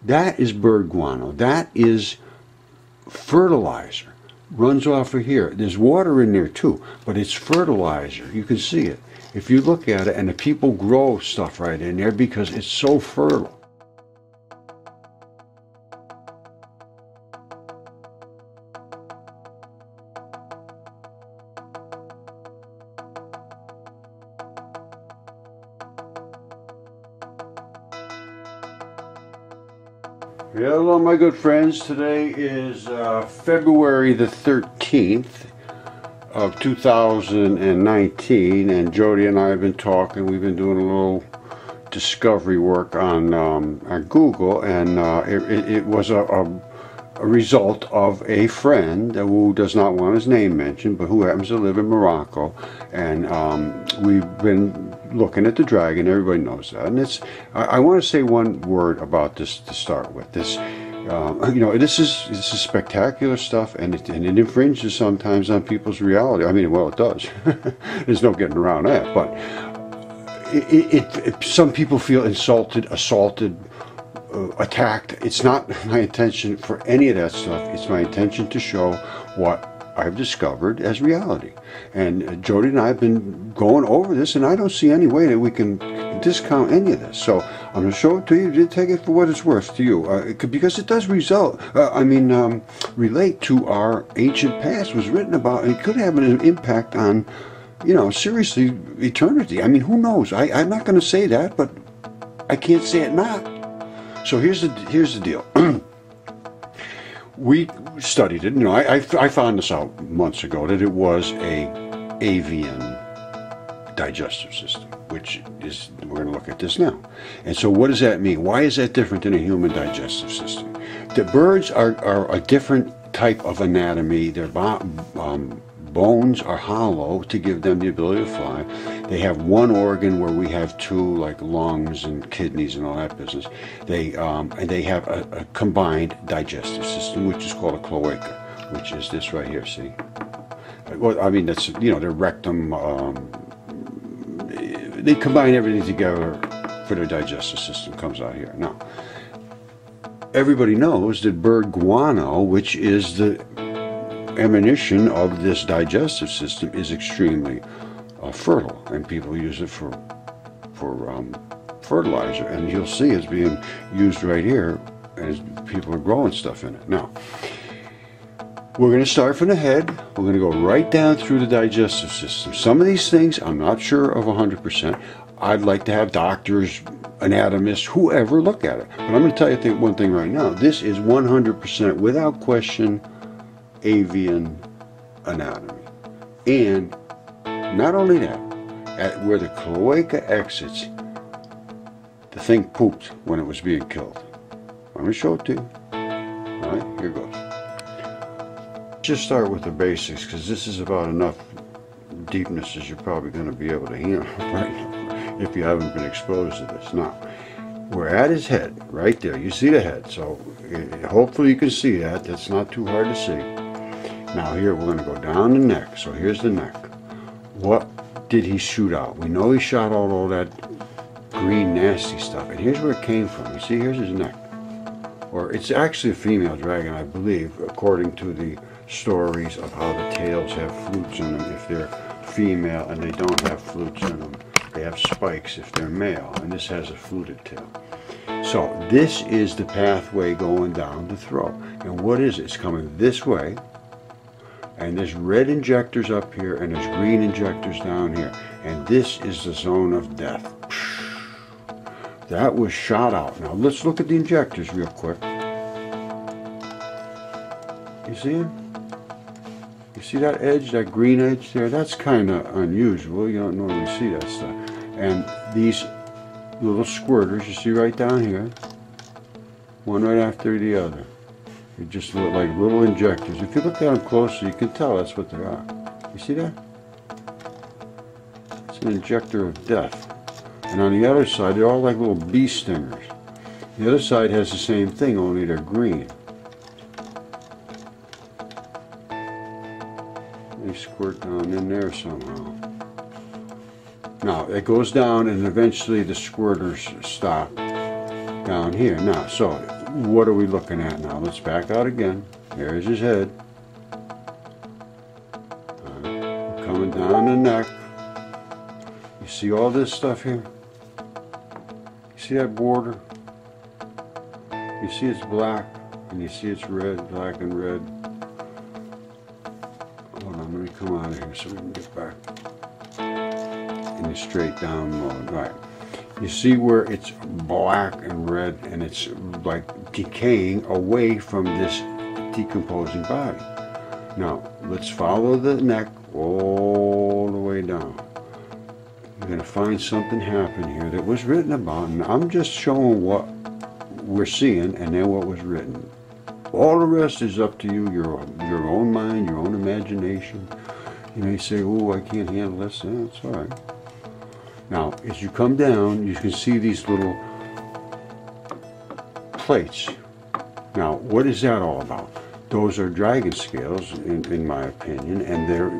That is bird guano. That is fertilizer. Runs off of here. There's water in there too, but it's fertilizer. You can see it. If you look at it, and the people grow stuff right in there because it's so fertile. Hello my good friends, today is February the 13th of 2019, and Jody and I have been talking. We've been doing a little discovery work on Google, and it was a result of a friend who does not want his name mentioned, but who happens to live in Morocco, and we've been looking at the dragon. Everybody knows that, and it's. I want to say one word about this to start with. This, you know, this is spectacular stuff, and it infringes sometimes on people's reality. I mean, well, it does. There's no getting around that. But some people feel insulted, assaulted, attacked. It's not my intention for any of that stuff. It's my intention to show what I've discovered as reality. And Jody and I have been going over this, and I don't see any way that we can discount any of this. So I'm going to show it to you. You take it for what it's worth to you, because it does relate to our ancient past. It was written about, and it could have an impact on, you know, seriously, eternity. I mean, who knows? I'm not going to say that, but I can't say it not. So here's the deal. We studied it. You know, I found this out months ago, that it was a avian digestive system, which is, we're going to look at this now. And so what does that mean? Why is that different than a human digestive system? The birds are a different type of anatomy. Their bones are hollow to give them the ability to fly. They have one organ where we have two, like lungs and kidneys and all that business. And they have a combined digestive system, which is called a cloaca, which is this right here, see? Well, I mean, that's, you know, their rectum, they combine everything together for their digestive system, comes out here. Now, everybody knows that bird guano, which is the emanation of this digestive system, is extremely fertile, and people use it for fertilizer, and you'll see it's being used right here as people are growing stuff in it. Now, we're going to start from the head. We're going to go right down through the digestive system. Some of these things I'm not sure of 100%. I'd like to have doctors, anatomists, whoever look at it, but I'm going to tell you one thing right now. This is 100% without question avian anatomy. And not only that, at where the cloaca exits, the thing pooped when it was being killed. I'm going to show it to you. Alright, here goes. Just start with the basics, because this is about enough deepness as you're probably going to be able to handle right now, if you haven't been exposed to this. Now, we're at his head, right there. You see the head, so hopefully you can see that. That's not too hard to see. Now here, we're going to go down the neck. So here's the neck. What did he shoot out? We know he shot out all that green nasty stuff. And here's where it came from. You see, here's his neck. Or it's actually a female dragon, I believe, according to the stories of how the tails have flutes in them if they're female, and they don't have flutes in them. They have spikes if they're male, and this has a fluted tail. So this is the pathway going down the throat. And what is it? It's coming this way. And there's red injectors up here, and there's green injectors down here. And this is the zone of death. That was shot out. Now let's look at the injectors real quick. You see them? You see that edge, that green edge there? That's kind of unusual. You don't normally see that stuff. And these little squirters, you see right down here, one right after the other. They just look like little injectors. If you look at them closely, you can tell that's what they are. You see that? It's an injector of death. And on the other side, they're all like little bee stingers. The other side has the same thing, only they're green. They squirt down in there somehow. Now, it goes down, and eventually the squirters stop down here. Now, so what are we looking at now? Let's back out again. Here's his head. Coming down the neck. You see all this stuff here? You see that border? You see it's black, and you see it's red, black and red. Hold on, let me come out of here so we can get back in the straight down mode. Right. You see where it's black and red, and it's like decaying away from this decomposing body. Now, let's follow the neck all the way down. You're going to find something happen here that was written about, and I'm just showing what we're seeing and then what was written. All the rest is up to you, your own mind, your own imagination. You may say, oh, I can't handle this. That's all right. Now, as you come down, you can see these little plates. Now, what is that all about? Those are dragon scales, in my opinion, and they're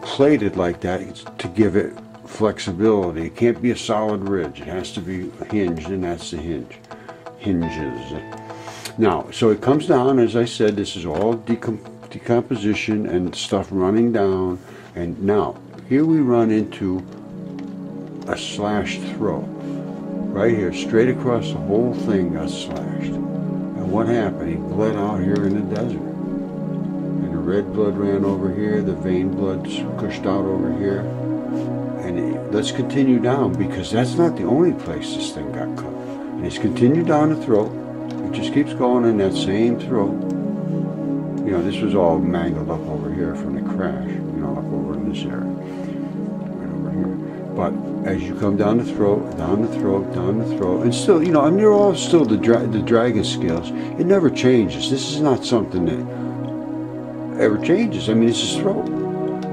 plated like that to give it flexibility. It can't be a solid ridge. It has to be hinged, and that's the hinges. Now, so it comes down, as I said, this is all decomposition and stuff running down, and now, here we run into a slashed throat. Right here, straight across the whole thing got slashed. And what happened? He bled out here in the desert. And the red blood ran over here, the vein blood pushed out over here. And let's continue down, because that's not the only place this thing got cut. And it's continued down the throat. It just keeps going in that same throat. You know, this was all mangled up over here from the crash, you know, up over in this area. Right over here. But as you come down the throat, down the throat, down the throat, and still, you know, I mean, they're all still the dragon scales. It never changes. This is not something that ever changes. I mean, it's his throat.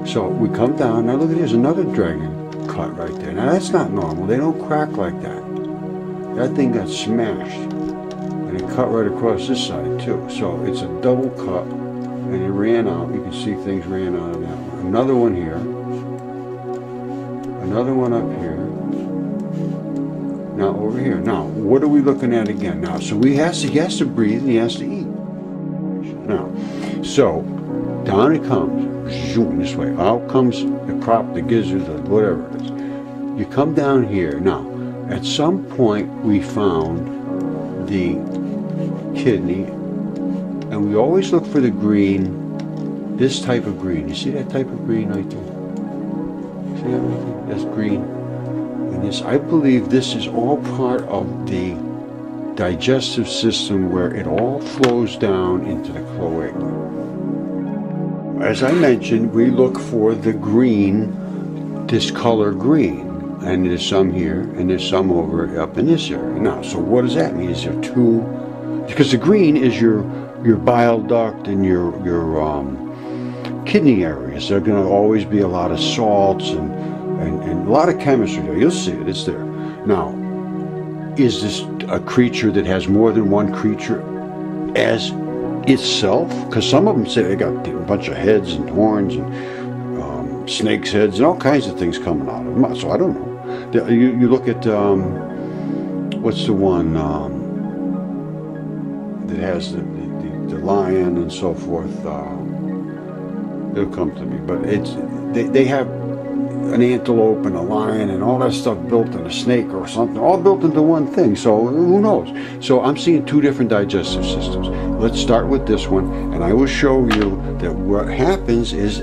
So we come down. Now look at this, another dragon cut right there. Now that's not normal. They don't crack like that. That thing got smashed. And it cut right across this side too. So it's a double cut. And it ran out. You can see things ran out of that one. Another one here. Another one up here. Now over here. Now, what are we looking at again? Now, so he has to breathe and he has to eat. Now, so down it comes. Zoom, this way. Out comes the crop, the gizzard, the whatever it is. You come down here. Now, at some point we found the kidney, and we always look for the green, this type of green. You see that type of green right there? See that right there? That's green. And this, I believe this is all part of the digestive system where it all flows down into the cloaca. As I mentioned, we look for the green, this color green. And there's some here, and there's some over up in this area. Now, so what does that mean? Is there two? Because the green is your bile duct and your kidney areas. There are going to always be a lot of salts and a lot of chemistry there. You'll see it. It's there. Now, is this a creature that has more than one creature as itself? Because some of them say they got a bunch of heads and horns and snakes' heads and all kinds of things coming out of them. So I don't know. You look at what's the one that has the lion and so forth. It'll come to me, but it's they have an antelope and a lion and all that stuff built in a snake or something, all built into one thing. So who knows? So I'm seeing two different digestive systems. Let's start with this one, and I will show you that what happens is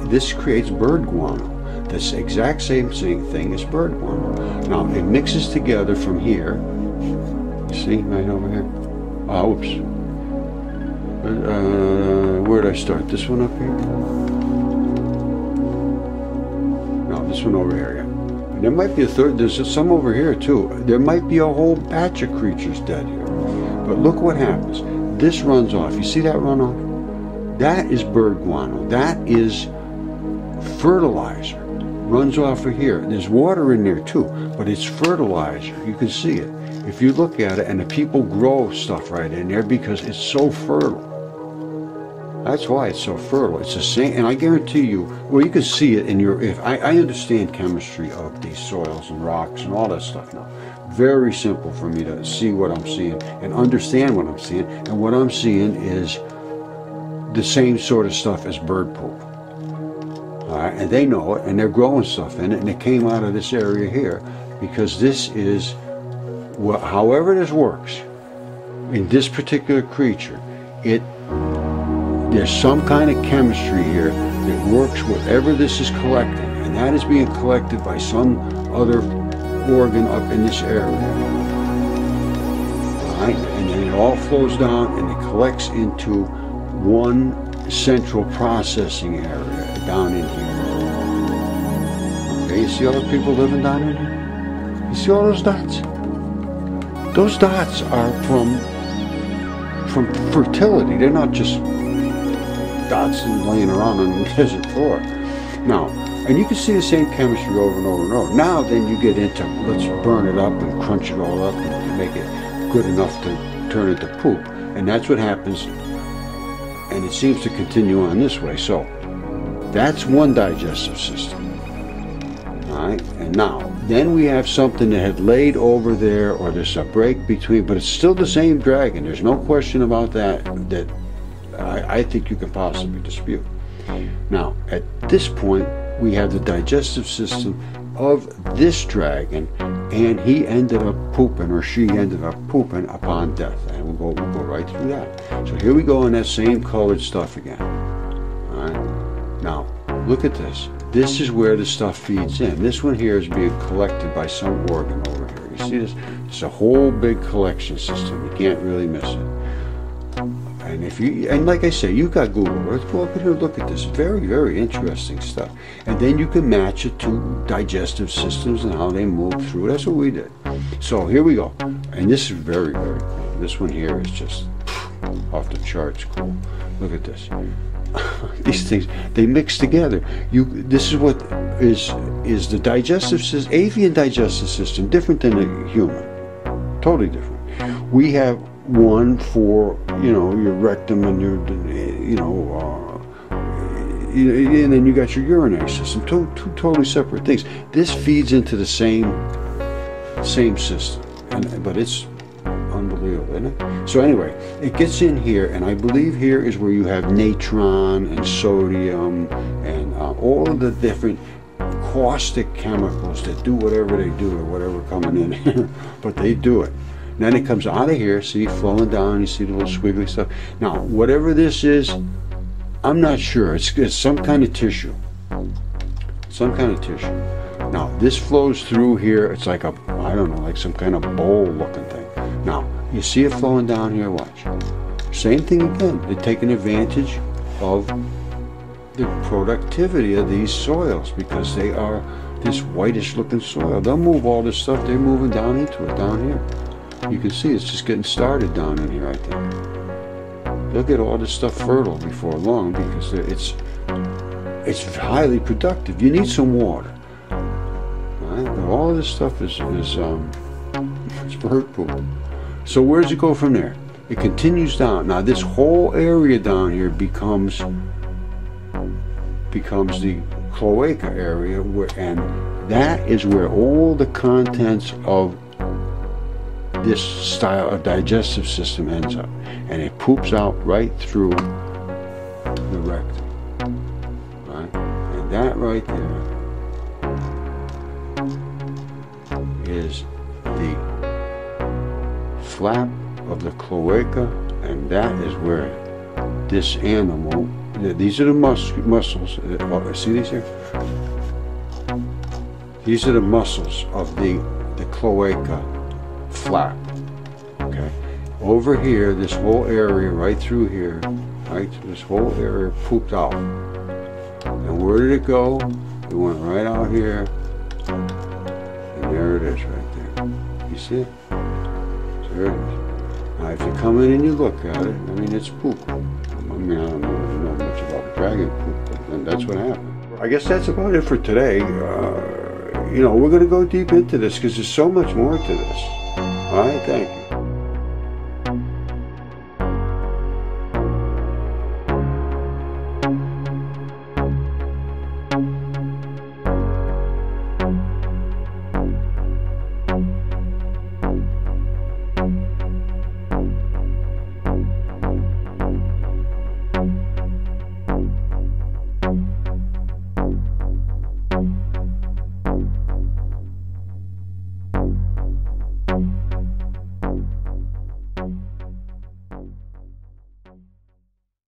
this creates bird guano. This exact same thing as bird guano. Now it mixes together from here. You see, right over here. Oops. Where did I start? This one up here? No, this one over here. Yeah. There might be a third. There's some over here too. There might be a whole batch of creatures dead here. But look what happens. This runs off. You see that run off? That is bird guano. That is fertilizer. Runs off of here. There's water in there too, but it's fertilizer. You can see it if you look at it, and the people grow stuff right in there because it's so fertile. That's why it's so fertile. It's the same, and I guarantee you, well, you can see it in your. If I understand chemistry of these soils and rocks and all that stuff now, very simple for me to see what I'm seeing and understand what I'm seeing. And what I'm seeing is the same sort of stuff as bird poop. All right, and they know it, and they're growing stuff in it, and it came out of this area here because this is, however this works in this particular creature, there's some kind of chemistry here that works whatever this is collecting, and that is being collected by some other organ up in this area. All right, and then it all flows down and it collects into one central processing area down in here. Okay, you see all the people living down in here? You see all those dots? Those dots are from fertility. They're not just dots laying around on the desert floor. Now, and you can see the same chemistry over and over and over. Now then you get into, let's burn it up and crunch it all up and make it good enough to turn it to poop. And that's what happens, and it seems to continue on this way. So that's one digestive system. All right, and now then we have something that had laid over there, or there's a break between, but it's still the same dragon. There's no question about that I think you can possibly dispute. Now at this point we have the digestive system of this dragon, and he ended up pooping, or she ended up pooping upon death, and we'll go right through that. So here we go in that same colored stuff again. All right, now look at this. This is where the stuff feeds in. This one here is being collected by some organ over here. You see this? It's a whole big collection system. You can't really miss it. And like I say, you've got Google. Let's go up here and look at this. Very, very interesting stuff. And then you can match it to digestive systems and how they move through. That's what we did. So here we go. And this is very, very cool. This one here is just off the charts cool. Look at this. These things, they mix together. This is what is the digestive system, avian digestive system, different than the human. Totally different. We have one for, your rectum and your, and then you got your urinary system. Two totally separate things. This feeds into the same system, but it's unbelievable, isn't it? So anyway, it gets in here, and I believe here is where you have natron and sodium and all of the different caustic chemicals that do whatever they do or whatever coming in here, but they do it. And then it comes out of here, see, flowing down, you see the little squiggly stuff. Now, whatever this is, I'm not sure. It's some kind of tissue. Some kind of tissue. Now, this flows through here. It's like like some kind of bowl-looking thing. Now, you see it flowing down here, watch. Same thing again. They're taking advantage of the productivity of these soils because they are this whitish-looking soil. They'll move all this stuff. They're moving down into it, down here. You can see it's just getting started down in here, I think. They'll get all this stuff fertile before long because it's highly productive. You need some water. Right? But all this stuff is bird poop. So where does it go from there? It continues down. Now this whole area down here becomes the cloaca area, and that is where all the contents of this style of digestive system ends up, and it poops out right through the rectum, right? And that right there is the flap of the cloaca, and that is where this animal, these are the muscles, see these here? These are the muscles of the cloaca flap. Okay, over here, this whole area right through here, right, this whole area pooped out. And where did it go? It went right out here, and there it is right there. You see it? So there it is. Now if you come in and you look at it, I mean, it's poop. I mean, I don't know much about dragon poop, but that's what happened. I guess that's about it for today. We're going to go deep into this because there's so much more to this. All right, thank you.